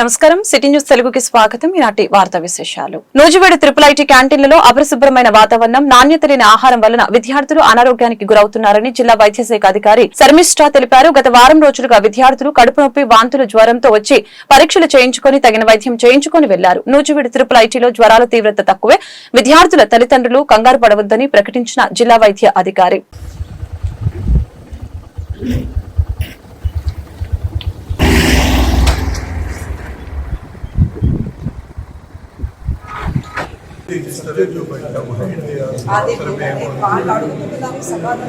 నమస్కారం. City news తెలుగుకి స్వాగతం. ఈనాటి వార్తా విశేషాలు. నూజివీడు ట్రిపుల్ ఐటీ క్యాంటీన్లలో అపరిశుభ్రమైన వాతావరణం, నాణ్యత లేని ఆహారం వలన విద్యార్థులు అనారోగ్యానికి గురవుతున్నారని జిల్లా వైద్య శాఖ అధికారి శర్మిష్ఠా తెలిపారు. గత వారం రోజులుగా విద్యార్థులు కడుపు నొప్పి, వాంతులు, జ్వరంతో వచ్చి పరీక్షలు చేయించుకుని తగిన వైద్యం చేయించుకుని వెళ్లారు. నూజివీడు ట్రిపుల్ ఐటీలో జ్వరాల తీవ్రత తక్కువే. విద్యార్థుల తల్లిదండ్రులు కంగారు పడవద్దని ప్రకటించిన జిల్లా వైద్య అధికారి.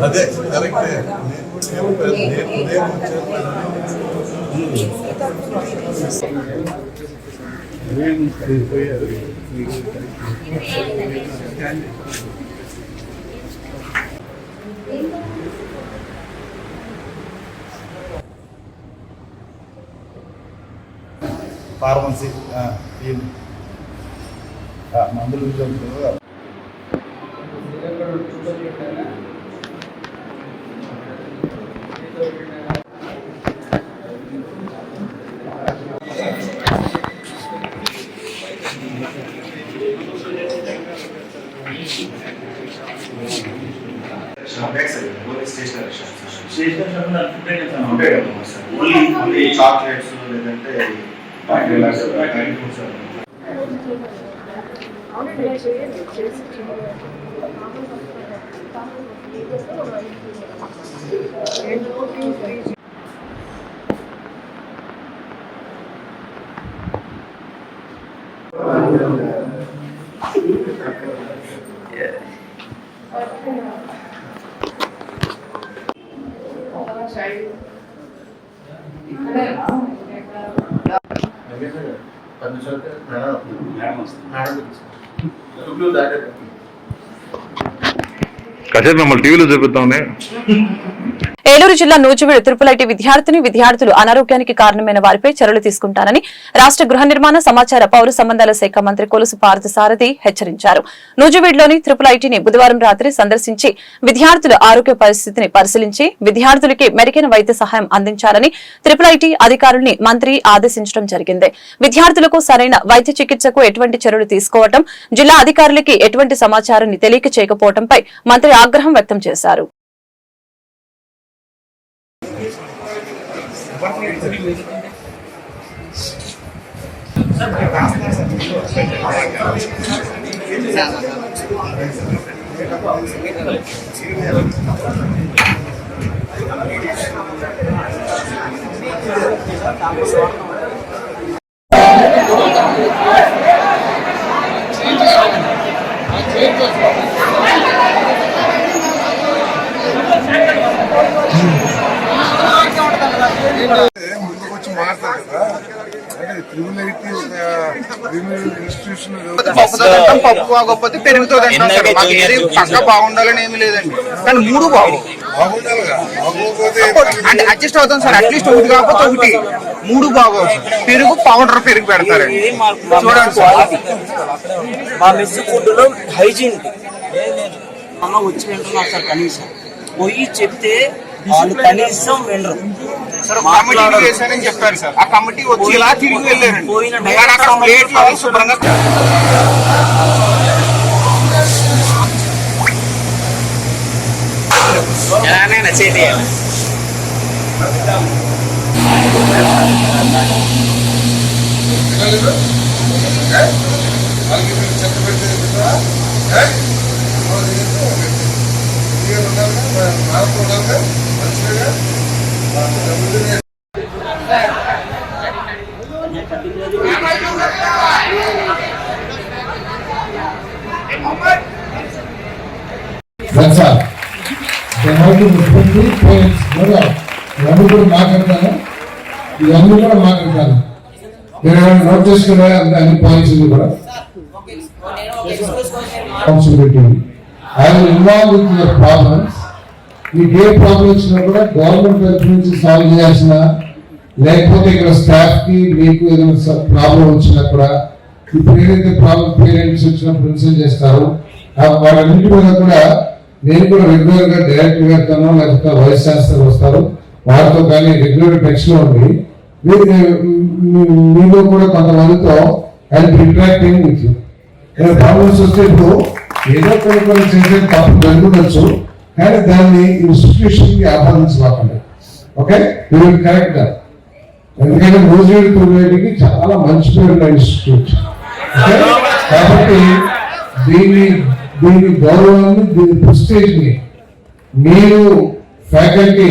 అదే కరెక్టే. ఫార్మసీ మందులు చాక్లెట్స్ లేదంటే మమ్మల్ని టీవీలో చూపిస్తామని. ఏలూరు జిల్లా నూజివీడు ట్రిపుల్ ఐటీ విద్యార్థులు అనారోగ్యానికి కారణమైన వారిపై చర్యలు తీసుకుంటానని రాష్ట్ర గృహ నిర్మాణ, సమాచార, పౌర సంబంధాల శాఖ మంత్రి కొలుసు పార్థసారథి హెచ్చరించారు. నూజివీడులోని ట్రిపుల్ ఐటీని బుధవారం రాత్రి సందర్శించి విద్యార్థుల ఆరోగ్య పరిస్థితిని పరిశీలించి విద్యార్థులకి మెరుగైన వైద్య సహాయం అందించాలని ట్రిపుల్ ఐటీ అధికారుల్ని మంత్రి ఆదేశించడం జరిగింది. విద్యార్థులకు సరైన వైద్య చికిత్సకు ఎటువంటి చర్యలు తీసుకోవడం, జిల్లా అధికారులకి ఎటువంటి సమాచారాన్ని తెలియక చేయకపోవడంపై మంత్రి ఆగ్రహం వ్యక్తం చేశారు. ముందుకొచ్చి మాట్లాడతారు కదా, అంటే ట్రిపుల్ ఐటీ ఇన్స్టిట్యూషన్ పప్పు బాగోకపోతే పెరుగుతుంది అంటారు. మాకు ఏది పక్క బాగుండాలని ఏమి లేదండి, కానీ మూడు అంటే అడ్జస్ట్ అవుతాం సార్. అట్లీస్ట్ ఒకటి కాకపోతే ఒకటి, మూడు బాగోదు. పెరుగు పౌడర్ పెరుగు పెడతారండి. చూడండి మా మెస్ ఫుడ్ లో హైజీన్ అమ్మ వచ్చి వింటున్నారు సార్. కనీసం పోయి చెప్తే వాళ్ళు కనీసం వినరు. కమిటీ చేశారని చెప్పారు సార్. ఆ కమిటీ వచ్చి ఇలా తిరిగి వెళ్ళారండి. ప్లేట్లు శుభ్రంగా ఎలానైనా చేయాలి. That's all. ఇవన్నీ కూడా మాట్లాడతాను, ఇవన్నీ కూడా మాట్లాడతాను. మీరు నోట్ చేసుకునే అన్ని పాయింట్స్ కూడా I will involve with your problems. మీకు ఏ ప్రాబ్లమ్ వచ్చినా కూడా గవర్నమెంట్ తరఫు నుంచి సాల్వ్ చేయాల్సిన, లేకపోతే ఇక్కడ స్టాఫ్ కి మీకు ఏదైనా ప్రాబ్లం వచ్చినా కూడా ఇప్పుడు ఏదైతే ప్రాబ్లం పేరెంట్స్ వచ్చినప్పుడు ఇన్సల్ట్ చేస్తారు వాటన్నింటి మీద కూడా నేను కూడా రెగ్యులర్ గా డైరెక్టర్ గారితోనో లేకపోతే వైస్ ఛాన్సలర్ వస్తారు వారితో కానీ రెగ్యులర్ టెక్స్ట్ లో ఉండి మీలో కూడా కొంతమందితో and interacting with you. Problems వస్తే ఇప్పుడు ఏదో కొన్ని చేసే తప్పు జరుగుతుండొచ్చు, కానీ దాన్ని ఇన్స్టిట్యూషన్ కి ఆహ్వానించలేకండి. Okay, you will correct that. ఎందుకంటే నూజివీడు తోలేటికి చాలా మంచి పేరు ఉన్న ఇన్స్టిట్యూట్. కాబట్టి దీని గౌరవాన్ని, దీని ప్రెస్టేజ్ ని మీరు faculty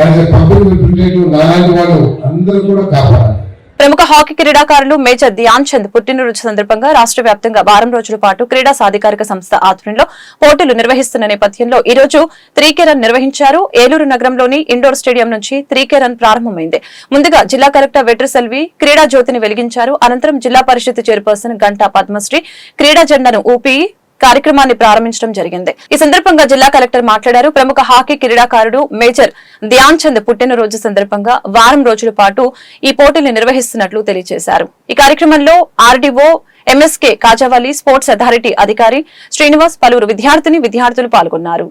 as a public representative నాలాంటి వాళ్ళు అందరూ కూడా కాపాడాలి. ప్రముఖ హాకీ క్రీడాకారులు మేజర్ ధ్యాన్ చంద్ పుట్టినరోజు సందర్భంగా రాష్ట్ర వ్యాప్తంగా వారం రోజుల పాటు క్రీడా సాధికారిక సంస్థ ఆధ్వర్యంలో పోటీలు నిర్వహిస్తున్న నేపథ్యంలో ఈ రోజు 3K రన్ నిర్వహించారు. ఏలూరు నగరంలోని ఇండోర్ స్టేడియం నుంచి 3K రన్ ప్రారంభమైంది. ముందుగా జిల్లా కలెక్టర్ వెట్రిసెల్వి క్రీడా జ్యోతిని వెలిగించారు. అనంతరం జిల్లా పరిషత్ చైర్పర్సన్ గంటా పద్మశ్రీ క్రీడా జెండాను ఊపి కార్యక్రమాన్ని ప్రారంభించడం జరిగింది. ఈ సందర్భంగా జిల్లా కలెక్టర్ మాట్లాడారు. ప్రముఖ హాకీ క్రీడాకారుడు మేజర్ ధ్యాన్ చంద్ పుట్టినరోజు సందర్భంగా వారం రోజుల పాటు ఈ పోటీలు నిర్వహిస్తున్నట్లు తెలియజేశారు. ఈ కార్యక్రమంలో RDO MSK Khajavali, sports authority అధికారి శ్రీనివాస్, పలువురు విద్యార్థులు పాల్గొన్నారు.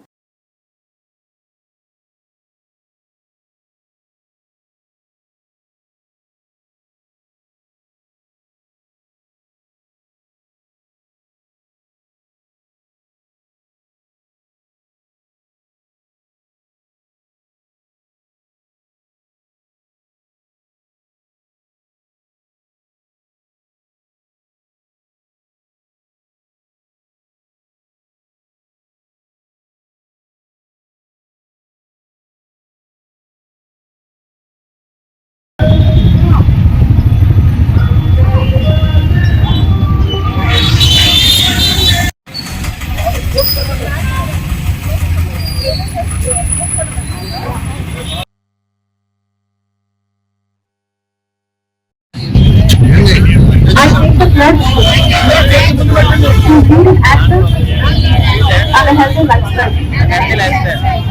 I take the pledge to be an active and a healthy lifestyle.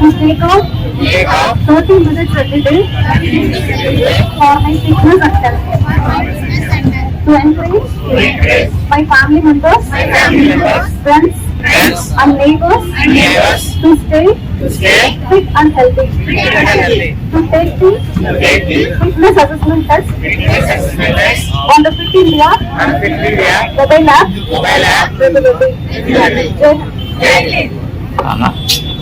To take out 30 minutes every day for my fitness and health. To encourage my family members, friends and neighbors to stay fit and healthy. To take the fitness assessment test on the Fit India mobile app regularly.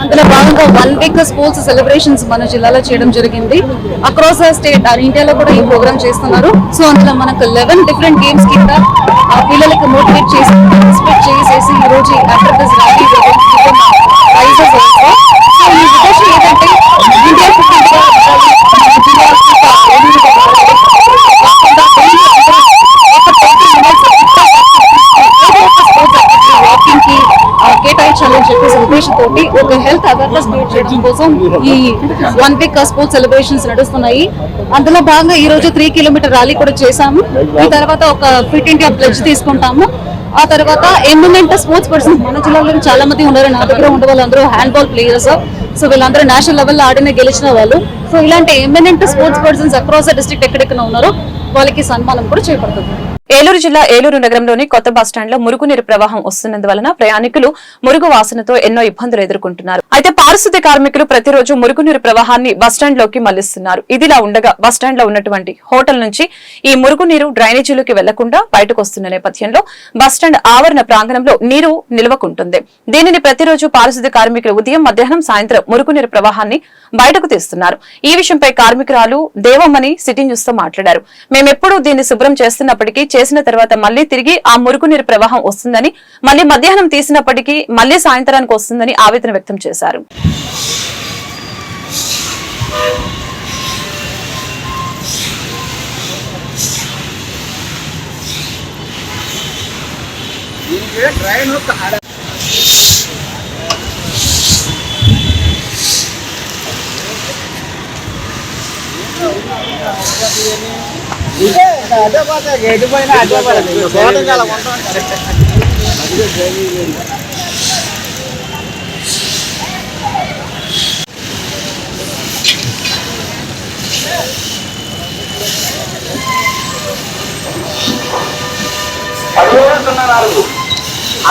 అందులో భాగంగా 1 week sports celebrations మన జిల్లాలో చేయడం జరిగింది. Across state ఇండియాలో కూడా ఈ programme చేస్తున్నారు. సో అందులో మనకు 11 డిఫరెంట్ గేమ్స్ కింద పిల్లలకి మోటివేట్ చేసి పార్టిసిపేట్ చేసేసి ఈ రోజు after this rally prizes so ఈ ఉద్దేశం ఏంటంటే ఇండియా వాకింగ్ కి కేటాయించాలని చెప్పేసి ఉద్దేశంతో ఒక హెల్త్ అవేర్నెస్ క్రియేట్ చేయడం కోసం ఈ 1 వీక్ స్పోర్ట్స్ సెలబ్రేషన్స్ నడుస్తున్నాయి. అందులో భాగంగా ఈ రోజు 3 కిలోమీటర్ ర్యాలీ కూడా చేశాము. ఈ తర్వాత ఒక ఫిట్ ఇండియా ప్లెడ్జ్ తీసుకుంటాము. ఆ తర్వాత ఎమినెంట్ స్పోర్ట్స్ పర్సన్స్ మన జిల్లాలో చాలా మంది ఉన్నారు. నా దగ్గర ఉండే వాళ్ళందరూ హ్యాండ్ బాల్ ప్లేయర్స్. సో వీళ్ళందరూ నేషనల్ లెవెల్లో ఆడిన గెలిచిన వాళ్ళు. సో ఇలాంటి eminent sports persons across the district ఎక్కడెక్కడ ఉన్నారో వాళ్ళకి సన్మానం కూడా చేపడుతుంది. ఏలూరు జిల్లా ఏలూరు నగరంలోని కొత్త బస్టాండ్ లో మురుగునీరు ప్రవాహం వస్తున్నందువలన ప్రయాణికులు మురుగు వాసనతో ఎన్నో ఇబ్బందులు ఎదుర్కొంటున్నారు. అయితే పారిశుద్ధ్య కార్మికులు ప్రతిరోజు మురుగునీరు ప్రవాహాన్ని బస్టాండ్ లోకి మళ్లిస్తున్నారు. ఇదిలా ఉండగా బస్టాండ్ లో ఉన్నటువంటి హోటల్ నుంచి ఈ మురుగునీరు డ్రైనేజీలోకి వెళ్లకుండా బయటకు వస్తున్న నేపథ్యంలో బస్టాండ్ ఆవరణ ప్రాంగణంలో నీరు నిల్వకుంటుంది. దీనిని ప్రతిరోజు పారిశుద్ధ్య కార్మికులు ఉదయం, మధ్యాహ్నం, సాయంత్రం మురుగునీరు ప్రవాహాన్ని బయటకు తీస్తున్నారు. ఈ విషయంపై కార్మికురాలు దేవమ్మని సిటీ న్యూస్ తో మాట్లాడారు. మేమెప్పుడు దీన్ని శుభ్రం చేస్తున్నప్పటికీ చేసిన తర్వాత మళ్లీ తిరిగి ఆ మురుగునీరు ప్రవాహం వస్తుందని, మళ్లీ మధ్యాహ్నం తీసినప్పటికీ మళ్లీ సాయంత్రానికి వస్తుందని ఆవేదన వ్యక్తం చేశారు. గేటు పైన అడ్డే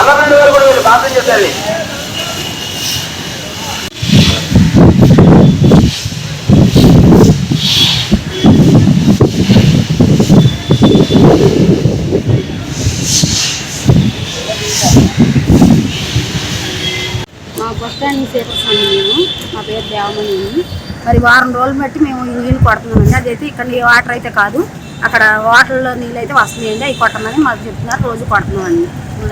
అలా 2 వేలు కూడా వీళ్ళు బాధ్యత చేశారు. అండర్స్టాండింగ్ సేపర్స్ అండి మేము. మా పేరు దేవమణి. మరి వారం రోజులు బట్టి మేము ఈ నీళ్ళు కొడుతున్నామండి. అదైతే ఇక్కడ వాటర్ అయితే కాదు, అక్కడ వాటర్లో నీళ్ళు అయితే వస్తున్నాయండి. అవి కొట్టమని మాకు చెప్తున్నారు. రోజు కొడుతున్నామండి.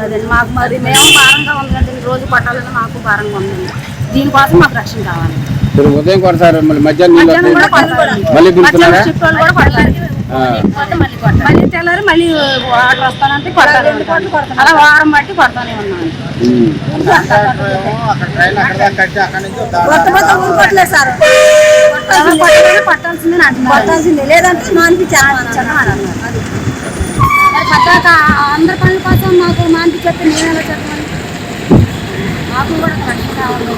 అదండి మాకు మరి మేము భారంగా ఉందండి. రోజు కొట్టాలని మాకు భారంగా ఉందండి. దీనికోసం మాకు రక్షణ కావాలి. ఉదయం కొడతారు, మళ్ళీ మధ్యాహ్నం కూడా కొడతారు, చిప్పాలు కూడా కొడతారు, మళ్ళీ తెల్లారి మళ్ళీ వాటర్ వస్తానంటే కొడతానే ఉంటారు. అలా వారం బట్టి కొడతానే ఉన్నాను. పట్టాల్సిందే అంటున్నారు. లేదంటే మానిపించారు. పట్టాక అందరి పనుల కోసం మాకు మానిపించేస్తే నేను ఎలా చెప్పాలి? మాకు కూడా రక్షణ కావాలి.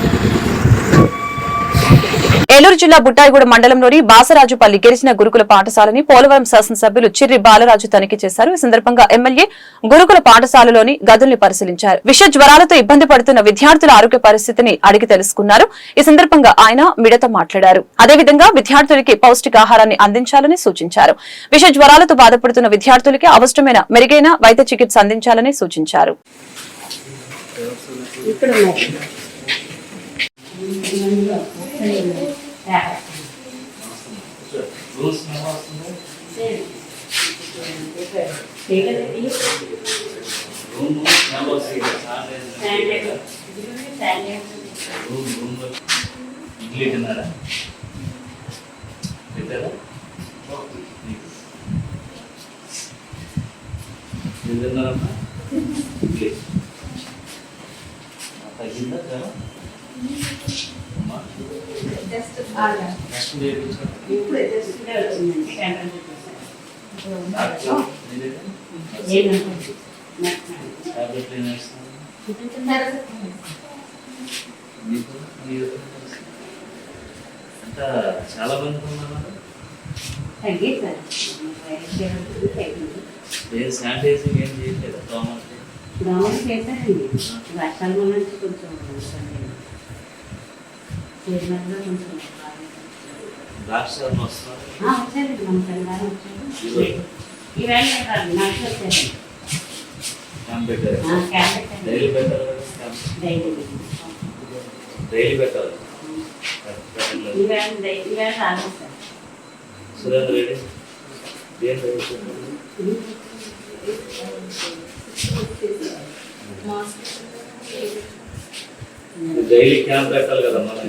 ఏలూరు జిల్లా బుట్టాయిగూడ మండలంలోని బాసరాజుపల్లి గిరిజన గురుకుల పాఠశాలని పోలవరం శాసనసభ్యులు చిర్రి బాలరాజు తనిఖీ చేశారు. ఈ సందర్భంగా ఎమ్మెల్యే గురుకుల పాఠశాలలోని గదుల్ని పరిశీలించారు. విష జ్వరాలతో ఇబ్బంది పడుతున్న విద్యార్థుల ఆరోగ్య పరిస్థితిని అడిగి తెలుసుకున్నారు. ఈ సందర్భంగా ఆయన మీడియాతో మాట్లాడారు. అదేవిధంగా విద్యార్థులకి పౌష్టికాహారాన్ని అందించాలని సూచించారు. విష జ్వరాలతో బాధపడుతున్న విద్యార్థులకి అవసరమైన మెరుగైన వైద్య చికిత్స అందించాలని సూచించారు. ఇడ్లీ తిన్నారా? తిన్నారమ్మా? ఇడ్లీ తగ్గిందా? చాలా మంది శానిటైజింగ్ ఏం చేయట్లేదు. దోమలు చేశారండి. వర్షాల నుంచి కొంచెం వచ్చారండి. మన తెలంగాణ వచ్చారు. ఈవేళ నాకు వచ్చారండి. డైలీ పెట్టాలి. ఈవేళ రాలేదు sir. Surendra Reddy daily camp పెట్టాలి కదా మనం.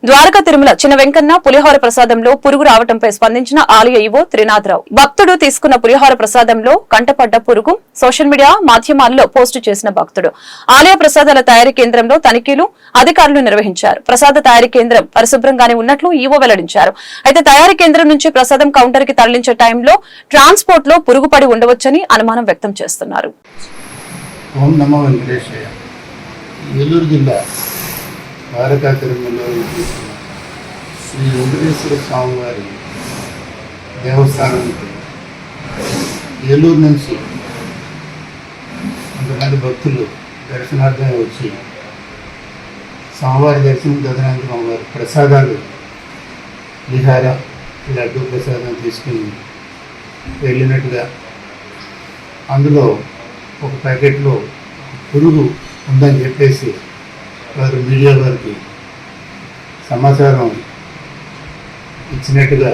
ద్వారకా తిరుమల చిన్న వెంకన్న పులిహోర ప్రసాదంలో పురుగు రావడంపై స్పందించిన ఆలయ ఈవో త్రినాథరావు. భక్తుడు తీసుకున్న పులిహోర ప్రసాదంలో కంటపడ్డ పురుగు సోషల్ మీడియా మాధ్యమాల్లో పోస్టు చేసిన భక్తుడు. ఆలయ ప్రసాదాల తయారీ కేంద్రంలో తనిఖీలు అధికారులు నిర్వహించారు. ప్రసాద తయారీ కేంద్రం పరిశుభ్రంగానే ఉన్నట్లు ఈవో వెల్లడించారు. అయితే తయారీ కేంద్రం నుంచి ప్రసాదం కౌంటర్ కి తరలించే టైంలో ట్రాన్స్పోర్ట్ లో పురుగు పడి ఉండవచ్చని అనుమానం వ్యక్తం చేస్తున్నారు. ఓం నమో వెంకటేశయ్య. ఏలూరు జిల్లా ద్వారకా తిరుమలలో శ్రీ వెంకటేశ్వర స్వామి వారి దేవస్థానానికి ఏలూరు నుంచి కొంతమంది భక్తులు దర్శనార్థం వచ్చి స్వామివారి దర్శనం చదవడానికి స్వామివారి ప్రసాదాలు విహార లడ్డు ప్రసాదం తీసుకుని వెళ్ళినట్టుగా అందులో ఒక ప్యాకెట్లో పురుగు ఉందని చెప్పేసి వారు మీడియా వారికి సమాచారం ఇచ్చినట్టుగా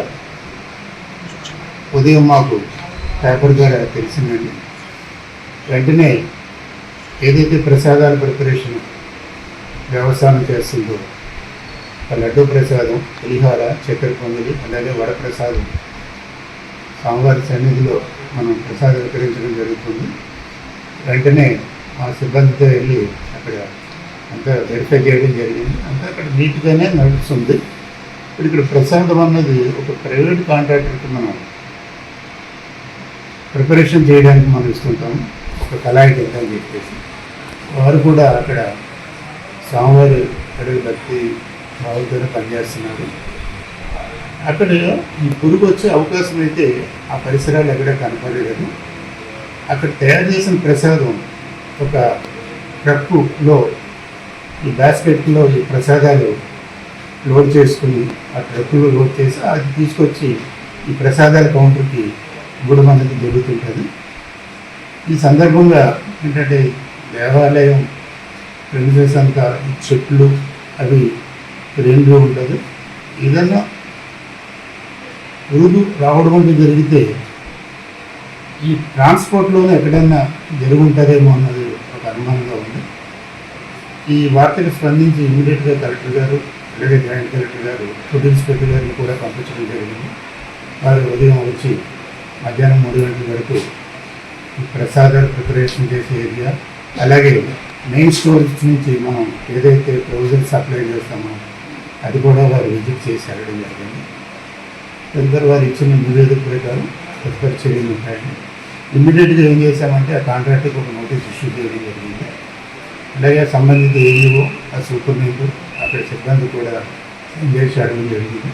ఉదయం మాకు పేపర్ ద్వారా తెలిసిందండి. వెంటనే ఏదైతే ప్రసాదాల ప్రిపరేషన్ వ్యవసాయం చేస్తుందో ఆ లడ్డు ప్రసాదం, పులిహార, చక్కెర పొంగలి, అలాగే వడప్రసాదం స్వామివారి సన్నిధిలో మనం ప్రసాదం వితరించడం జరుగుతుంది. వెంటనే ఆ సిబ్బందితో వెళ్ళి అక్కడ అంతా వెరిఫై చేయడం జరిగింది. అంతా అక్కడ నీట్గానే నడుస్తుంది. ఇక్కడ ప్రసాదం అన్నది ఒక ప్రైవేట్ కాంట్రాక్టర్కి మనం ప్రిపరేషన్ చేయడానికి మనం ఇస్తుంటాము. ఒక కళాయికి వెళ్తామని చెప్పేసి వారు కూడా అక్కడ స్వామివారి అడుగు భక్తి భావంతోనే పనిచేస్తున్నారు. అక్కడ ఈ పురుగు వచ్చే అవకాశం అయితే ఆ పరిసరాలు ఎక్కడ కనపడలేదు. అక్కడ తయారు చేసిన ప్రసాదం ఒక ట్రక్కులో ఈ బాస్కెట్లో ఈ ప్రసాదాలు లోడ్ చేసుకుని ఆ ట్రక్కులో లోడ్ చేసి అది తీసుకొచ్చి ఈ ప్రసాదాల కౌంటర్కి ఇవ్వడం అనేది జరుగుతుంటుంది. ఈ సందర్భంగా ఏంటంటే దేవాలయం ప్రెమిసెస్ అంతా చెట్లు అవి గ్రీనరీ ఉంటుంది. ఏదన్నా రోజు రావడం అంటే జరిగితే ఈ ట్రాన్స్పోర్ట్లోనే ఎక్కడైనా జరుగుంటుందేమో అన్నది ఒక అనుమానంగా ఉంది. ఈ వార్తకు స్పందించి ఇమీడియట్గా కలెక్టర్ గారు, అలాగే జాయింట్ కలెక్టర్ గారు, ఫుడ్ ఇన్స్పెక్టర్ గారిని కూడా పంపించడం జరిగింది. వారు ఉదయం వచ్చి మధ్యాహ్నం 3 గంటల వరకు ఈ ప్రసాదాలు ప్రిపరేషన్ చేసే ఏరియా, అలాగే మెయిన్ స్టోరేజ్ నుంచి మనం ఏదైతే ప్రొవిజన్ సప్లై చేస్తామో అది కూడా వారు విజిట్ చేసి అడగడం జరిగింది. తదుపరి వారు ఇచ్చిన నివేదిక ప్రకారం తదుపరి చర్యలు ఉంటాయండి. ఇమ్మీడియట్గా ఏం చేశామంటే ఆ కాంట్రాక్టర్కి ఒక నోటీస్ ఇష్యూ చేయడం జరిగింది. అలాగే సంబంధిత ఏఈఓ, ఆ సూపర్నెంట్, అక్కడ సిబ్బంది కూడా చేసి అడగడం జరిగింది.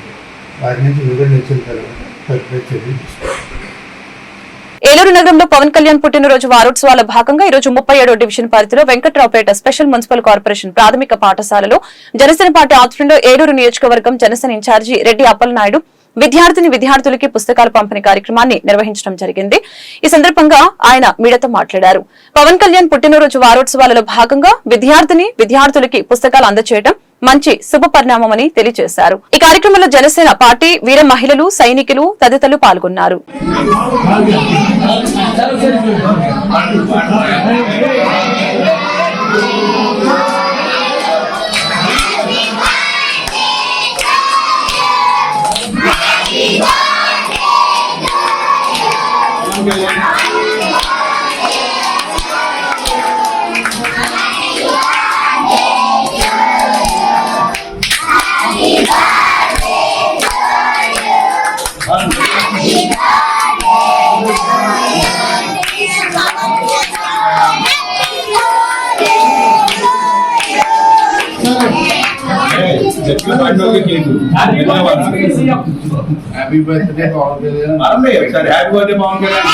వారి నుంచి వివరణ వచ్చిన తర్వాత తదుపరి చర్యలు తీసుకుంటాం. ఏలూరు నగరంలో పవన్ కళ్యాణ్ పుట్టినరోజు వారోత్సవాల భాగంగా ఈరోజు 37వ డివిజన్ పరిధిలో వెంకట్రావుపేట స్పెషల్ మున్సిపల్ కార్పొరేషన్ ప్రాథమిక పాఠశాలలో జనసేన పార్టీ ఆధ్వర్యంలో ఏలూరు నియోజకవర్గం జనసేన ఇన్ఛార్జి రెడ్డి అప్పలనాయుడు విద్యార్థులకి పుస్తకాల పంపిణీ కార్యక్రమాన్ని నిర్వహించడం జరిగింది. ఈ సందర్భంగా ఆయన మీడియాతో మాట్లాడారు. పవన్ కళ్యాణ్ పుట్టినరోజు వారోత్సవాలలో భాగంగా విద్యార్థులకి పుస్తకాలు అందజేయడం మంచి శుభ పరిణామమని తెలియజేశారు. ఈ కార్యక్రమంలో జనసేన పార్టీ వీర మహిళలు, సైనికులు తదితరులు పాల్గొన్నారు. Happy birthday Pawan Kalyan. Happy birthday Pawan Kalyan.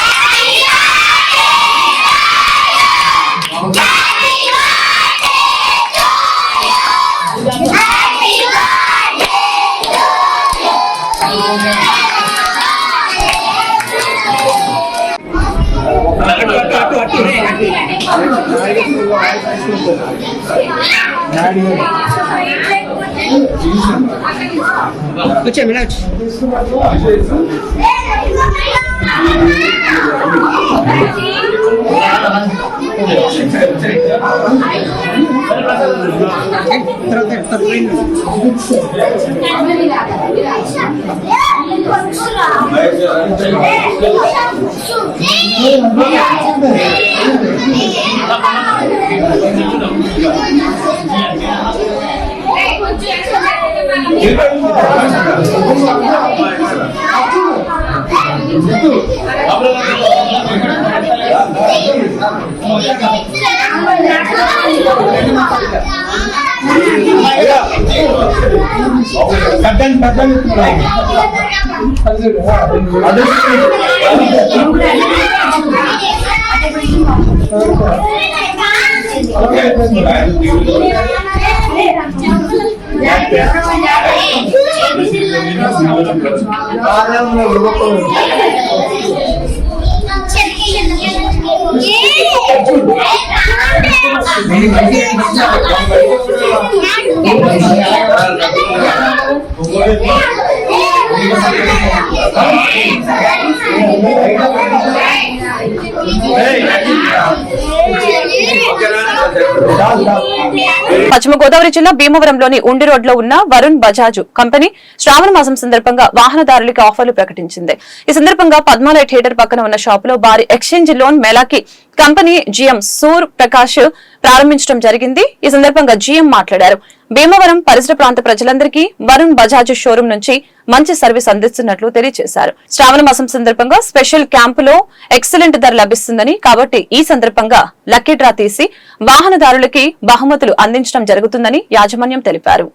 పశ్చిమ గోదావరి జిల్లా భీమవరంలోని ఉండి రోడ్లో ఉన్న వరుణ్ బజాజ్ కంపెనీ శ్రావణ మాసం సందర్భంగా వాహనదారులకి ఆఫర్లు ప్రకటించింది. ఈ సందర్భంగా పద్మాలయ థియేటర్ పక్కన ఉన్న షాపులో భారీ ఎక్స్చేంజ్ లోన్ మేళాకి కంపెనీ జీఎం సూర్ ప్రకాష్ ప్రారంభించడం జరిగింది. ఈ సందర్భంగా జీఎం మాట్లాడారు. భీమవరం పరిసర ప్రాంత ప్రజలందరికీ వరుణ్ బజాజ్ షోరూం నుంచి మంచి సర్వీస్ అందిస్తున్నట్లు తెలియజేశారు. శ్రావణ మాసం సందర్భంగా స్పెషల్ క్యాంపులో ఎక్సలెంట్ ధర లభిస్తుందని, కాబట్టి ఈ సందర్భంగా లక్కీ డ్రా తీసి వాహనదారులకి బహుమతులు అందించడం జరుగుతుందని యాజమాన్యం తెలిపారు.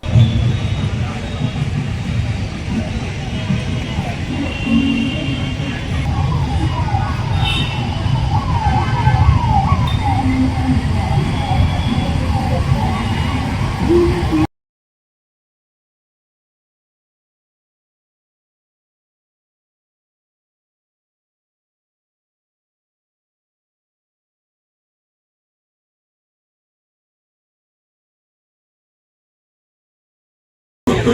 గత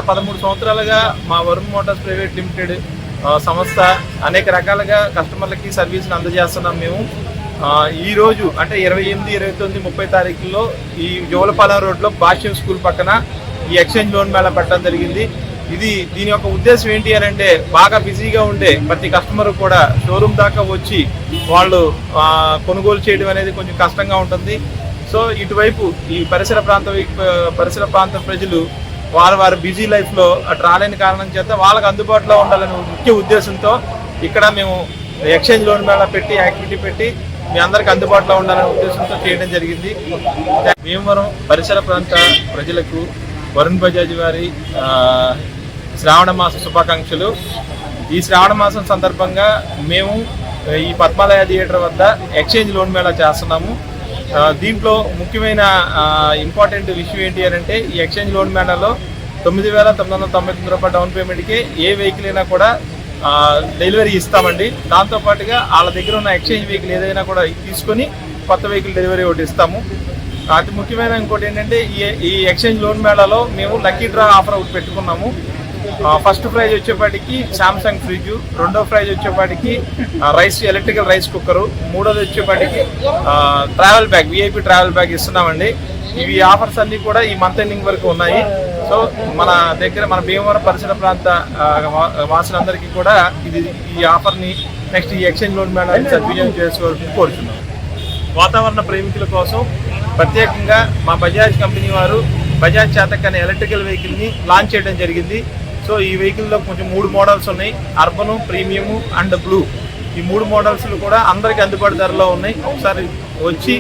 13 సంవత్సరాలుగా మా వరుణ్ మోటార్స్ ప్రైవేట్ లిమిటెడ్ సంస్థ అనేక రకాలుగా కస్టమర్లకి సర్వీసులు అందజేస్తున్నాం మేము. ఈ రోజు అంటే 28, 29, 30 తారీఖుల్లో ఈ జోలపాలెం రోడ్లో భాష్యం స్కూల్ పక్కన ఈ ఎక్స్చేంజ్ లోన్ మేళా పెట్టడం జరిగింది. దీని యొక్క ఉద్దేశం ఏంటి అని అంటే, బాగా బిజీగా ఉండే ప్రతి కస్టమర్ కూడా షోరూమ్ దాకా వచ్చి వాళ్ళు కొనుగోలు చేయడం అనేది కొంచెం కష్టంగా ఉంటుంది. సో ఇటువైపు ఈ పరిసర ప్రాంత ప్రజలు వారి బిజీ లైఫ్లో అటు రాలేని కారణం చేత వాళ్ళకి అందుబాటులో ఉండాలనే ముఖ్య ఉద్దేశంతో ఇక్కడ మేము ఎక్స్చేంజ్ లోన్ మేళా పెట్టి యాక్టివిటీ పెట్టి మీ అందరికి అందుబాటులో ఉండాలనే ఉద్దేశంతో చేయడం జరిగింది. భీమవరం పరిసర ప్రాంత ప్రజలకు వరుణ్ బజాజ్ వారి శ్రావణ మాస శుభాకాంక్షలు. ఈ శ్రావణ మాసం సందర్భంగా మేము ఈ పద్మాలయ థియేటర్ వద్ద ఎక్స్చేంజ్ లోన్ మేళా చేస్తున్నాము. దీంట్లో ముఖ్యమైన ఇంపార్టెంట్ విషయం ఏంటి అని అంటే, ఈ ఎక్స్చేంజ్ లోన్ మేళాలో 9,999 రూపాయల డౌన్ పేమెంట్కి ఏ వెహికల్ అయినా కూడా డెలివరీ ఇస్తామండి. దాంతోపాటుగా వాళ్ళ దగ్గర ఉన్న ఎక్స్చేంజ్ వెహికల్ ఏదైనా కూడా తీసుకొని కొత్త వెహికల్ డెలివరీ ఒకటి ఇస్తాము. అతి ముఖ్యమైన ఇంకోటి ఏంటంటే, ఈ ఎక్స్చేంజ్ లోన్ మేళాలో మేము లక్కీ డ్రా ఆఫర్ ఒకటి పెట్టుకున్నాము. ఫస్ట్ ప్రైజ్ వచ్చేపాటికి శాంసంగ్ ఫ్రిడ్జ్, రెండో ప్రైజ్ వచ్చేపాటికి ఎలక్ట్రికల్ రైస్ కుక్కరు, మూడోది వచ్చేపాటికి travel bag, VIP travel bag ఇస్తున్నామండి. ఇవి ఆఫర్స్ అన్నీ కూడా ఈ మంత్ ఎండింగ్ వరకు ఉన్నాయి. సో మన భీమవరం పరిసర ప్రాంత వాసులందరికీ కూడా ఈ ఆఫర్ని నెక్స్ట్ ఈ ఎక్స్చేంజ్ లోన్ మేళాని సద్వినియోగం చేసుకోవాలని కోరుతున్నాం. వాతావరణ ప్రేమికుల కోసం ప్రత్యేకంగా మా బజాజ్ కంపెనీ వారు బజాజ్ చేతక్ అనే ఎలక్ట్రికల్ వెహికల్ని లాంచ్ చేయడం జరిగింది. సో ఈ వెహికల్లో కొంచెం 3 మోడల్స్ ఉన్నాయి, అర్బను, ప్రీమియము అండ్ బ్లూ. ఈ 3 మోడల్స్లు కూడా అందరికీ అందుబాటు ధరలో ఉన్నాయి. ఒకసారి వచ్చి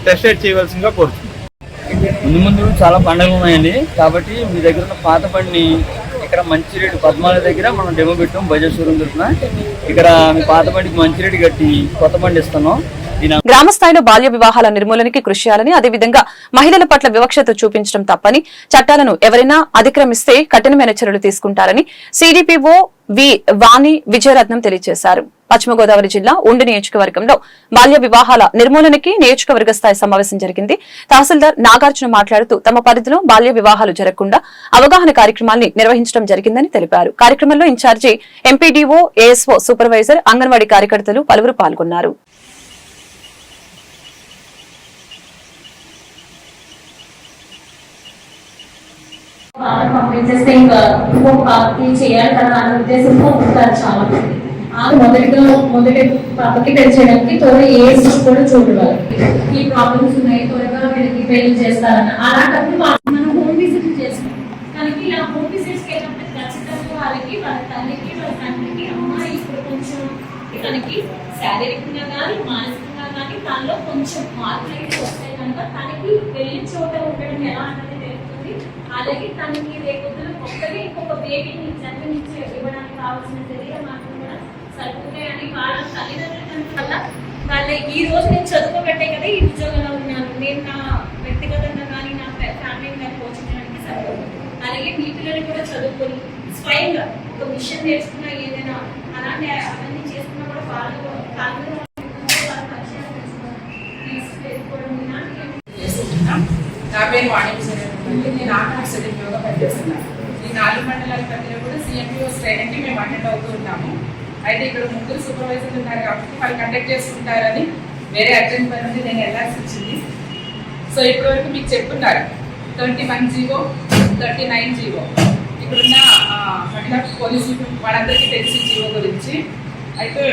టెస్ట్ రైడ్ చేయవలసిందిగా కోరుతున్నాం. ముందు చాలా పండుగలు ఉన్నాయండి, కాబట్టి మీ దగ్గర ఉన్న పాత బండిని ఇక్కడ మంచి రేటు పద్మాల దగ్గర మనం డెమో పెట్టాం బజాజ్ షోరూమ్ తరఫున. ఇక్కడ మీ పాత బండికి మంచి రేటు కట్టి కొత్త బండి ఇస్తున్నాం. గ్రామ స్థాయిలో బాల్య వివాహాల నిర్మూలనకి కృషి చేయాలని, అదేవిధంగా మహిళల పట్ల వివక్షత చూపించడం తప్పని, చట్టాలను ఎవరైనా అతిక్రమిస్తే కఠినమైన చర్యలు తీసుకుంటారని సిడిపిఓ వి వాణి విజయరత్నం తెలియజేశారు. పశ్చిమ గోదావరి జిల్లా ఉండి నియోజకవర్గంలో బాల్య వివాహాల నిర్మూలనకి నియోజకవర్గ స్థాయి సమావేశం జరిగింది. తహసీల్దార్ నాగార్జున మాట్లాడుతూ తమ పరిధిలో బాల్య వివాహాలు జరగకుండా అవగాహన కార్యక్రమాన్ని నిర్వహించడం జరిగిందని తెలిపారు. కార్యక్రమంలో incharge MPDO, ASO, supervisor, anganwadi కార్యకర్తలు పలువురు పాల్గొన్నారు. పంపించేస్తే ఇంకా ఇంకొక పాపకి చేయాలి కదా అనే ఉద్దేశంతో ఉంటారు చాలా మంది. మొదటి పాపకి పెళ్లి చేయడానికి త్వరగా ఏజ్ కూడా చూడాలి. ఈ ప్రాబ్లమ్స్ ఉన్నాయి, త్వరగా వీళ్ళకి పెళ్లి చేస్తారన్న అలాంటప్పుడు మనం హోమ్ విజిట్ చేస్తాం. కానీ ఇలా హోమ్ విజిట్స్కి వెళ్ళినప్పుడు ఖచ్చితంగా వాళ్ళకి, వాళ్ళ తల్లికి, వాళ్ళ తండ్రికి అమ్మాయి ఇప్పుడు కొంచెం తనకి శారీరకంగా కానీ మానసికంగా కానీ తనలో కొంచెం మార్పులు అయితే వస్తాయి కనుక తనకి పెళ్లి చోట ఉండడం ఎలా అన్నది తెలుస్తుంది. అలాగే తనకి రేపొద్దున కొత్తగా ఇంకొక బేబీని జన్మనిచ్చి ఇవ్వడానికి కావాల్సిన శరీర మార్పులు కూడా సరిపోతాయని వాళ్ళ తల్లిదండ్రుల వల్ల వాళ్ళ ఈ రోజు నేను చదువుకోబట్టే కదా ఈ ఉద్యోగంలో ఉన్నాను, నేను నా వ్యక్తిగతంగా కానీ నా ఫ్యామిలీ కానీ పోషించడానికి సరిపోదు. అలాగే మీ పిల్లలు కూడా చదువుకొని స్వయంగా ఒక విషయం నేర్చుకున్నా ఏదైనా అలాంటి అవన్నీ చేసుకున్నా కూడా వాళ్ళు నా పేరు వాణి విజయరత్నం. నేను ఆర్ట్ సర్టిఫికేట్గా పనిచేస్తున్నాను. ఈ 4 మండలాల పరిధిలో కూడా సిఎంపిఓస్ ట్రైనింగ్కి మేము అటెండ్ అవుతూ ఉంటాము. అయితే ఇక్కడ 3 సూపర్వైజర్లు ఉన్నారు కాబట్టి వాళ్ళు కండక్ట్ చేసుకుంటారని వేరే అర్జెంట్ పని నుండి నేను వెళ్ళాల్సి వచ్చింది. సో ఇప్పటివరకు మీకు చెప్పున్నారు 31G, 39G. ఇక్కడున్న మహిళా పోలీసులు వాళ్ళందరికీ తెలిసి జీవో గురించి. అయితే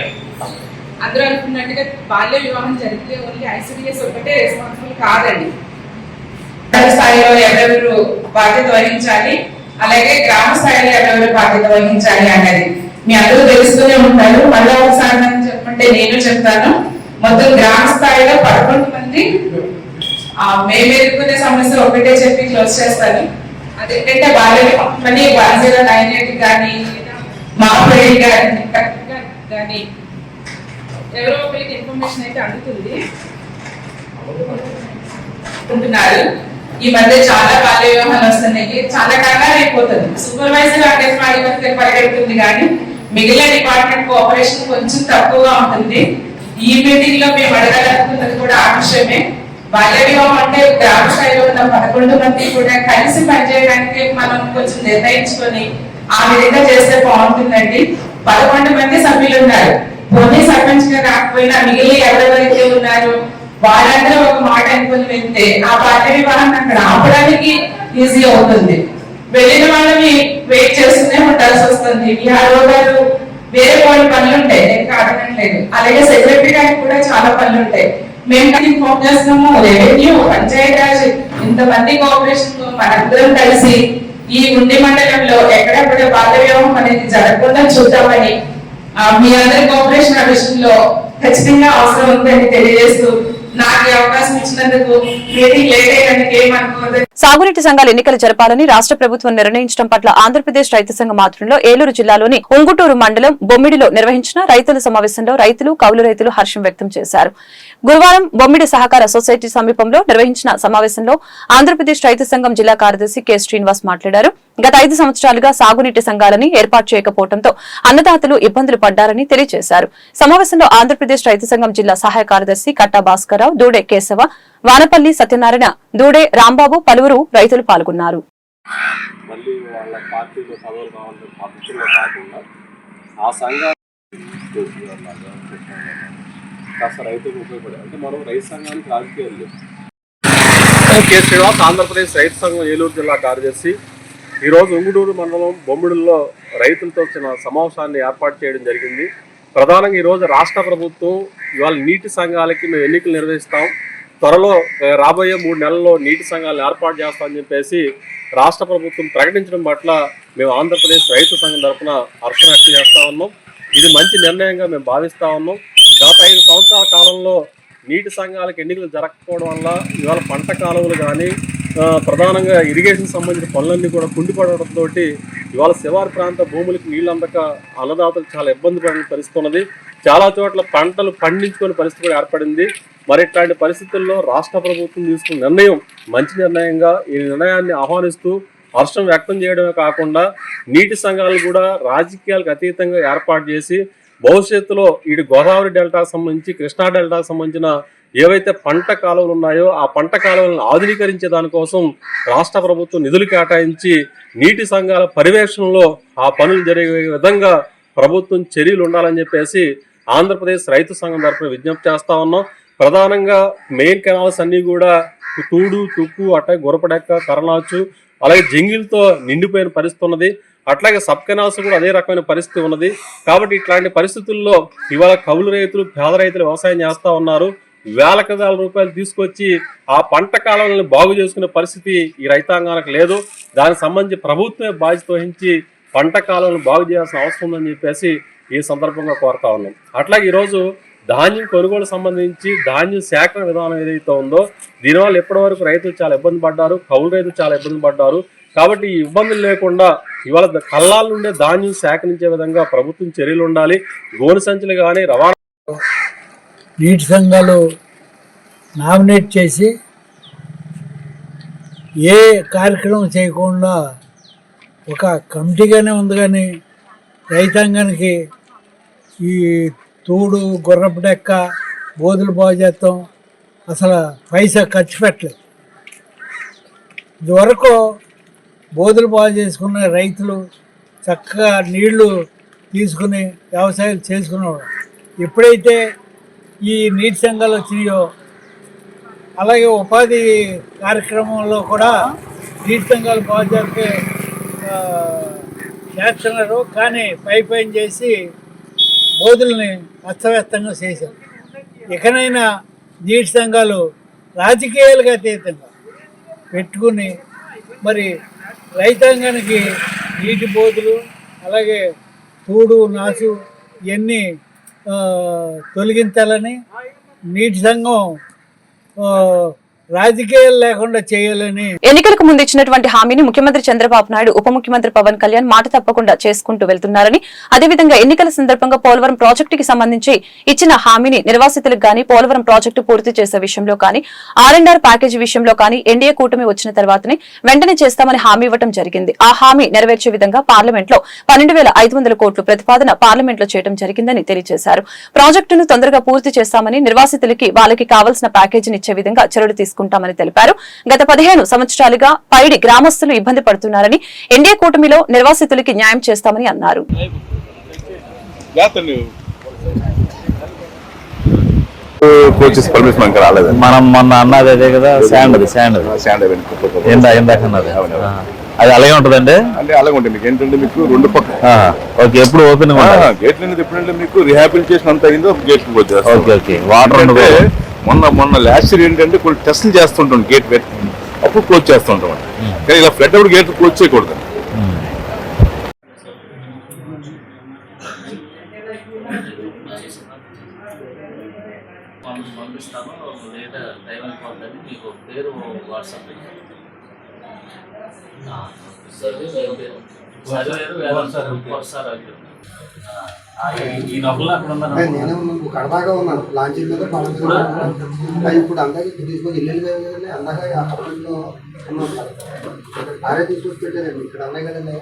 అందరూ అనుకున్నట్టుగా బాల్య వివాహం జరిగితే ఓన్లీ ఐసిడిఎస్ ఒకటే రెస్పాన్సిబుల్ కాదండి. స్థాయిలో ఎవరెవరు బాధ్యత వహించాలి, అలాగే గ్రామ స్థాయిలో ఎవరెవరు బాధ్యత వహించాలి అనేది మీ అందరూ తెలుస్తూనే ఉంటారు. మళ్ళీ ఒకసారి చెప్పంటే నేను చెప్తాను. మొత్తం గ్రామ స్థాయిలో 11 మంది మేము ఎదుర్కొనే సమస్య ఒకటే చెప్పి క్లోజ్ చేస్తాను. అదేంటంటే బాల్య పని 1098 కానీ మాపేడి కానీ ఎవరో ఒకరికి ఇన్ఫర్మేషన్ అయితే అందుతుంది ఉంటున్నారు. ఈ మధ్య చాలా బాల్య వివాహాలు వస్తున్నాయి. చాలా కంగారు అయిపోతుంది. సూపర్వైజర్ అంగన్వాడీ పరిగెడుతుంది కానీ మిగిలిన డిపార్ట్మెంట్ కోఆపరేషన్ కొంచెం తక్కువగా ఉంటుంది. ఈ మీటింగ్ లో మేము అడగాలనుకున్నది కూడా ఆ విషయమే. బాల్య వివాహం అంటే గ్రామ స్థాయిలో ఉన్న 11 మంది కూడా కలిసి పనిచేయడానికి మనం కొంచెం నిర్ణయించుకొని ఆ విధంగా చేస్తే బాగుంటుందండి. 11 మంది సభ్యులు ఉన్నారు. పోనీ సర్పంచ్ గా రాకపోయినా మిగిలిన ఎవరెవరైతే ఉన్నారు వాళ్ళందరూ ఒక మాట అనుకుని వెళ్తే ఆ బాల్య వివాహాన్ని అక్కడ ఆపడానికి ఈజీ అవుతుంది. వెళ్ళిన వాళ్ళని వెయిట్ చేస్తూనే ఉండాల్సి వస్తుంది. విఆర్ఓ గారు వేరే కొన్ని పనులు ఉంటాయి, నేను కాదనట్లేదు. అలాగే సెక్రటరీ గారికి కూడా చాలా పనులు ఉంటాయి. మేము ఇన్ఫార్మ్ చేస్తున్నాము, రెవెన్యూ, పంచాయతీరాజ్ ఇంతమంది కోఆపరేషన్ మనందరం కలిసి ఈ ఉండి మండలంలో ఎక్కడెక్కడ బాల్య వివాహం అనేది జరగకుండా చూద్దామని మీ అందరి కోఆపరేషన్ ఆ విషయంలో ఖచ్చితంగా అవసరం ఉందని తెలియజేస్తూ నాకు అవకాశం ఇచ్చినందుకు మీటింగ్ లేట్ అయినందుకు ఏమనుకోవద్దు. సాగునీటి సంఘాల ఎన్నికలు జరపాలని రాష్ట్ర ప్రభుత్వం నిర్ణయించడం పట్ల ఆంధ్రప్రదేశ్ రైతు సంఘం ఆధ్వర్యంలో ఏలూరు జిల్లాలోని ఉంగుటూరు మండలం బొమ్మిడిలో నిర్వహించిన రైతుల సమావేశంలో రైతులు, కౌలు రైతులు హర్షం వ్యక్తం చేశారు. గురువారం బొమ్మిడి సహకార సొసైటీ సమీపంలో నిర్వహించిన సమావేశంలో ఆంధ్రప్రదేశ్ రైతు సంఘం జిల్లా కార్యదర్శి కె శ్రీనివాస్ మాట్లాడారు. గత 5 సంవత్సరాలుగా సాగునీటి సంఘాలని ఏర్పాటు చేయకపోవడంతో అన్నదాతలు ఇబ్బందులు పడ్డారని తెలియజేశారు. సమావేశంలో ఆంధ్రప్రదేశ్ రైతు సంఘం జిల్లా సహాయ కార్యదర్శి కట్టా భాస్కరరావు, దూడే కేశవ, వానపల్లి సత్యనారాయణ, దూడే రాంబాబు, పలువురు రైతులు పాల్గొన్నారు. కె శ్రీనివాస్, ఆంధ్రప్రదేశ్ రైతు సంఘం ఏలూరు జిల్లా కార్యదర్శి. ఈరోజు ఉంగుటూరు మండలం బొమ్మిడిలో రైతులతో చిన్న సమావేశాన్ని ఏర్పాటు చేయడం జరిగింది. ప్రధానంగా ఈరోజు రాష్ట్ర ప్రభుత్వం ఇవాళ నీటి సంఘాలకి మేము ఎన్నికలు నిర్వహిస్తాం, త్వరలో రాబోయే 3 నెలల్లో నీటి సంఘాలను ఏర్పాటు చేస్తామని చెప్పేసి రాష్ట్ర ప్రభుత్వం ప్రకటించడం పట్ల మేము ఆంధ్రప్రదేశ్ రైతు సంఘం తరఫున హర్షం వ్యక్తం చేస్తా ఉన్నాం. ఇది మంచి నిర్ణయంగా మేము భావిస్తా ఉన్నాం. గత 5 సంవత్సరాల కాలంలో నీటి సంఘాలకు ఎన్నికలు జరగకపోవడం వల్ల ఇవాళ పంట కాలువలు కానీ ప్రధానంగా ఇరిగేషన్ సంబంధించిన పనులన్నీ కూడా కుండిపడడంతో ఇవాళ శివారు ప్రాంత భూములకు నీళ్ళు అందక అన్నదాతలు చాలా ఇబ్బంది పడిన పరిస్థితి ఉన్నది. చాలా చోట్ల పంటలు పండించుకునే పరిస్థితి కూడా ఏర్పడింది. మరి ఇట్లాంటి పరిస్థితుల్లో రాష్ట్ర ప్రభుత్వం తీసుకున్న నిర్ణయం మంచి నిర్ణయంగా ఈ నిర్ణయాన్ని ఆహ్వానిస్తూ హర్షం వ్యక్తం చేయడమే కాకుండా నీటి సంఘాలు కూడా రాజకీయాలకు అతీతంగా ఏర్పాటు చేసి భవిష్యత్తులో ఇటు గోదావరి డెల్టాకు సంబంధించి, కృష్ణా డెల్టాకు సంబంధించిన ఏవైతే పంట కాలువలు ఉన్నాయో ఆ పంట కాలువలను ఆధునీకరించే దానికోసం రాష్ట్ర ప్రభుత్వం నిధులు కేటాయించి నీటి సంఘాల పర్యవేక్షణలో ఆ పనులు జరిగే విధంగా ప్రభుత్వం చర్యలు ఉండాలని చెప్పేసి ఆంధ్రప్రదేశ్ రైతు సంఘం తరఫున విజ్ఞప్తి చేస్తా ఉన్నాం. ప్రధానంగా మెయిన్ కెనాల్స్ అన్నీ కూడా తూడు, తుక్కు, అట్లా గురపడెక్క, కరణాచు, అలాగే జంగిల్తో నిండిపోయిన పరిస్థితి ఉన్నది. అట్లాగే సబ్ కెనాల్స్ కూడా అదే రకమైన పరిస్థితి ఉన్నది. కాబట్టి ఇట్లాంటి పరిస్థితుల్లో ఇవాళ కౌలు రైతులు, పేద రైతులు వ్యవసాయం చేస్తూ ఉన్నారు. వేల రూపాయలు తీసుకొచ్చి ఆ పంట కాలాలను బాగు చేసుకునే పరిస్థితి ఈ రైతాంగానికి లేదు. దానికి సంబంధించి ప్రభుత్వమే బాధ్యత వహించి పంట కాలాలను బాగు చేయాల్సిన అవసరం ఉందని చెప్పేసి ఈ సందర్భంగా కోరుతా ఉన్నాం. అట్లాగే ఈరోజు ధాన్యం కొనుగోలు సంబంధించి ధాన్యం సేకరణ విధానం ఏదైతే ఉందో దీనివల్ల ఇప్పటి వరకు రైతులు చాలా ఇబ్బంది పడ్డారు, కౌలు రైతులు చాలా ఇబ్బంది పడ్డారు. కాబట్టి ఈ ఇబ్బందులు లేకుండా ఇవాళ కళ్ళాల నుండే ధాన్యం సేకరించే విధంగా ప్రభుత్వం చర్యలు ఉండాలి. గోను సంచులు కానీ రవాణా నీటి సంఘాలు నామినేట్ చేసి ఏ కార్యక్రమం చేయకుండా ఒక కమిటీగానే ఉంది, కానీ రైతాంగానికి ఈ తూడు, గుర్రపు డెక్క, బోధులు బాగు చేస్తాం అసలు పైసా ఖర్చు పెట్టలేదు. ఇదివరకు బోధులు బాగు చేసుకున్న రైతులు చక్కగా నీళ్లు తీసుకుని వ్యవసాయం చేసుకునేవాడు. ఎప్పుడైతే ఈ నీటి సంఘాలు వచ్చినాయో అలాగే ఉపాధి కార్యక్రమంలో కూడా నీటి సంఘాలు బాగు చేస్తున్నారు, కానీ పైన చేసి బోధుల్ని అస్తవ్యస్తంగా చేశారు. ఇకనైనా నీటి సంఘాలు రాజకీయాలకు అతీతంగా పెట్టుకుని మరి రైతాంగానికి నీటి బోధులు అలాగే తూడు, నాసు ఇవన్నీ తొలగించాలని నీటి సంఘం రాజకీయాలు లేకుండా చేయాలని. ఎన్నికలకు ముందు ఇచ్చినటువంటి హామీని ముఖ్యమంత్రి చంద్రబాబు నాయుడు ఉప ముఖ్యమంత్రి పవన్ కళ్యాణ్ మాట తప్పకుండా చేసుకుంటూ వెళ్తున్నారని, అదేవిధంగా ఎన్నికల సందర్భంగా పోలవరం ప్రాజెక్టుకి సంబంధించి ఇచ్చిన హామీని నిర్వాసితులకు గాని, పోలవరం ప్రాజెక్టు పూర్తి చేసే విషయంలో కానీ, R&R ప్యాకేజీ విషయంలో కానీ ఎన్డీఏ కూటమి వచ్చిన తర్వాతనే వెంటనే చేస్తామని హామీ ఇవ్వడం జరిగింది. ఆ హామీ నెరవేర్చే విధంగా పార్లమెంట్ లో 12,500 కోట్లు ప్రతిపాదన పార్లమెంట్ లో చేయడం జరిగిందని తెలియజేశారు. ప్రాజెక్టును తొందరగా పూర్తి చేస్తామని, నిర్వాసితులకి వాళ్ళకి కావాల్సిన ప్యాకేజీని ఇచ్చే విధంగా చర్యలు తీసుకుంటామని తెలిపారు. గత 15 సంవత్సరాలుగా పైడి గ్రామస్తులు ఇబ్బంది పడుతున్నారని, ఎన్డీఏ కూటమిలో నిర్వాసితులకి న్యాయం చేస్తామని అన్నారు. కోచెస్ పర్మిషన్ మనకి రాలేదు. మనం మొన్న అన్నది అదే కదా, శాండ్ ఇందాకన్నది అది అలాగే ఉంటదండి. అంటే అలాగే ఉంటుంది. మీకు ఏంటంటే మీకు రెండు పక్క ఓకే, ఎప్పుడు ఓపెన్ గేట్ అనేది ఎప్పుడంటే మీకు రిహాబిలిటేషన్ అంతా అయిందో గేట్ ఓకే వాటర్ మొన్న లాస్ట్ ఇయర్ ఏంటంటే కొన్ని టెస్టులు చేస్తుంటాం గేట్ పెట్టి, అప్పుడు క్లోజ్ చేస్తుంటాం. కానీ ఇలా ఫ్లడ్ అప్పుడు గేట్ క్లోజ్ చేయకూడదు. పంపిస్తాను, లేదా టైం అయిపోతుంది. మీకు పేరు వాట్సాప్ ఈ నొక్కలు అక్కడ ఉన్నాను, కడదాగా ఉన్నాను లాంచ్ మీద ఇప్పుడు అందాక తీసుకొని ఇల్లు అందాక అపార్ట్మెంట్లో ఉన్నాను. ఆరే తీసుకొచ్చి పెట్టారండి ఇక్కడ అన్నాయి కదండి.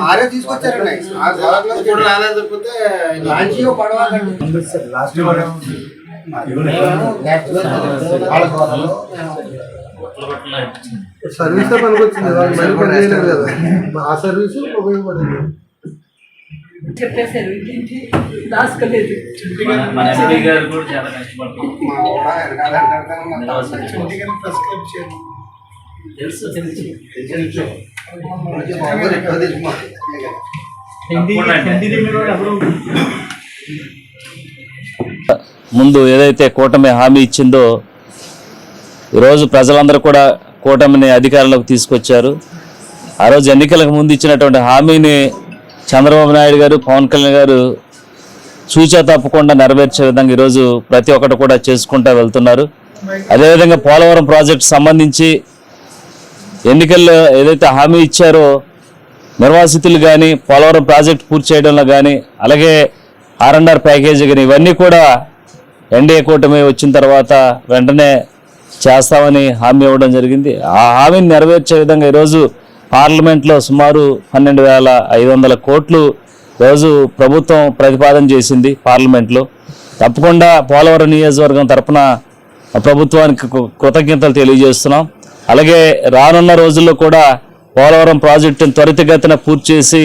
ఆరే తీసుకొచ్చారండి. రాలేకపోతే లాంచీ పడవ సర్వీస్ పనికొచ్చింది, మళ్ళీ పని చేయలేదు కదా. ఆ సర్వీస్ ఉపయోగపడింది. చెప్పేశారు దాచుకోలేదు. మన ఎంపీ గారు కూడా చాలా కష్టపడుతున్నారు. ముందు ఏదైతే కూటమి హామీ ఇచ్చిందో, ఈరోజు ప్రజలందరూ కూడా కూటమిని అధికారంలోకి తీసుకొచ్చారు. ఆ రోజు ఎన్నికలకు ముందు ఇచ్చినటువంటి హామీని చంద్రబాబు నాయుడు గారు, పవన్ కళ్యాణ్ గారు చూచా తప్పకుండా నెరవేర్చే విధంగా ఈరోజు ప్రతి ఒక్కటి కూడా చేసుకుంటూ వెళ్తున్నారు. అదేవిధంగా పోలవరం ప్రాజెక్టు సంబంధించి ఎన్నికల్లో ఏదైతే హామీ ఇచ్చారో నిర్వాసితులు కానీ, పోలవరం ప్రాజెక్టు పూర్తి చేయడంలో కానీ, అలాగే R&R ప్యాకేజీ కానీ ఇవన్నీ కూడా ఎన్డీఏ కూటమి వచ్చిన తర్వాత వెంటనే చేస్తామని హామీ ఇవ్వడం జరిగింది. ఆ హామీని నెరవేర్చే విధంగా ఈరోజు పార్లమెంట్లో సుమారు 12,500 కోట్లు రోజు ప్రభుత్వం ప్రతిపాదన చేసింది పార్లమెంట్లో. తప్పకుండా పోలవరం నియోజకవర్గం తరఫున ప్రభుత్వానికి కృతజ్ఞతలు తెలియజేస్తున్నాం. అలాగే రానున్న రోజుల్లో కూడా పోలవరం ప్రాజెక్టును త్వరితగతిన పూర్తి చేసి,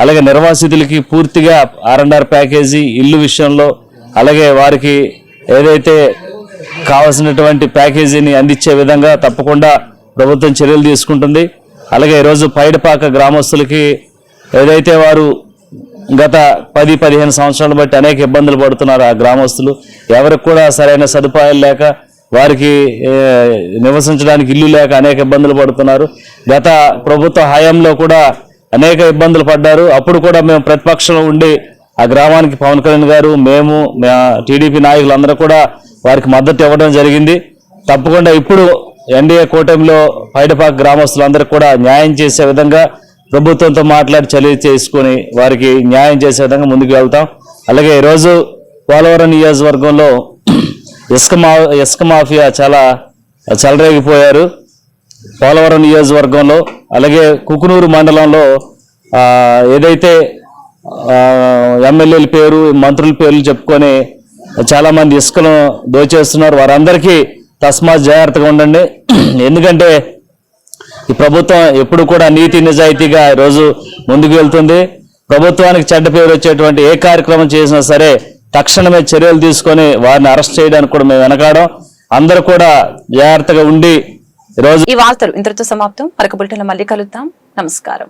అలాగే నిర్వాసితులకి పూర్తిగా R&R ప్యాకేజీ ఇల్లు విషయంలో, అలాగే వారికి ఏదైతే కావాల్సినటువంటి ప్యాకేజీని అందించే విధంగా తప్పకుండా ప్రభుత్వం చర్యలు తీసుకుంటుంది. అలాగే ఈరోజు పైడిపాక గ్రామస్తులకి ఏదైతే వారు గత 10-15 సంవత్సరాలు బట్టి అనేక ఇబ్బందులు పడుతున్నారు ఆ గ్రామస్తులు, ఎవరికి కూడా సరైన సదుపాయాలు లేక, వారికి నివసించడానికి ఇల్లు లేక అనేక ఇబ్బందులు పడుతున్నారు. గత ప్రభుత్వ హయాంలో కూడా అనేక ఇబ్బందులు పడ్డారు. అప్పుడు కూడా మేము ప్రతిపక్షంలో ఉండి ఆ గ్రామానికి పవన్ కళ్యాణ్ గారు, మేము టీడీపీ నాయకులందరూ కూడా వారికి మద్దతు ఇవ్వడం జరిగింది. తప్పకుండా ఇప్పుడు ఎన్డీఏ కూటమిలో పైడిపాక గ్రామస్తులందరికీ కూడా న్యాయం చేసే విధంగా ప్రభుత్వంతో మాట్లాడి చర్య చేసుకుని వారికి న్యాయం చేసే విధంగా ముందుకు వెళ్తాం. అలాగే ఈరోజు పోలవరం నియోజకవర్గంలో ఇసుక మాఫియా చాలా చెలరేగిపోయారు. పోలవరం నియోజకవర్గంలో అలాగే కుకునూరు మండలంలో ఏదైతే ఎమ్మెల్యేల పేరు, మంత్రుల పేర్లు చెప్పుకొని చాలా మంది ఇసుకను దోచేస్తున్నారు. వారందరికీ తస్మాత్ జాగ్రత్తగా ఉండండి. ఎందుకంటే ఈ ప్రభుత్వం ఎప్పుడు కూడా నీతి నిజాయితీగా ఈరోజు ముందుకు వెళ్తుంది. ప్రభుత్వానికి చెడ్డ పేరు వచ్చేటువంటి ఏ కార్యక్రమం చేసినా సరే తక్షణమే చర్యలు తీసుకొని వారిని అరెస్ట్ చేయడానికి కూడా మేము వెనకాడం. అందరూ కూడా జాగ్రత్తగా ఉండి ఈరోజు ఈ వార్తలు ఇంతటితో సమాప్తం. మరొక బులెటిన్లో మళ్ళీ కలుద్దాం. నమస్కారం.